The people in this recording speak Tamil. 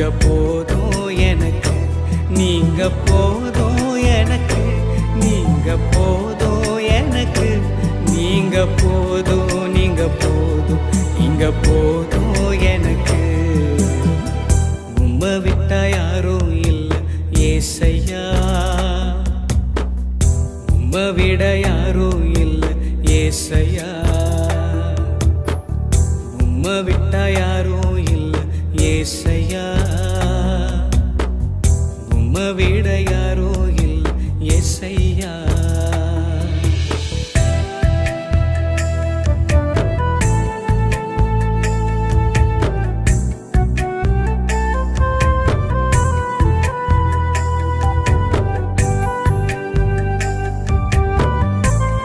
நீங்க போதும் எனக்கு, நீங்க போதும் எனக்கு, நீங்க போதும் எனக்கு, நீங்க போதும், நீங்க போதும், நீங்க போதும் எனக்கு. உம்மை விட்டா யாரும் இல்லை ஏசையா, உம்மை விட யாரும் இல்லை ஏசையா, உம்மை விட்டா யாரும் இல்லை ஏசையா.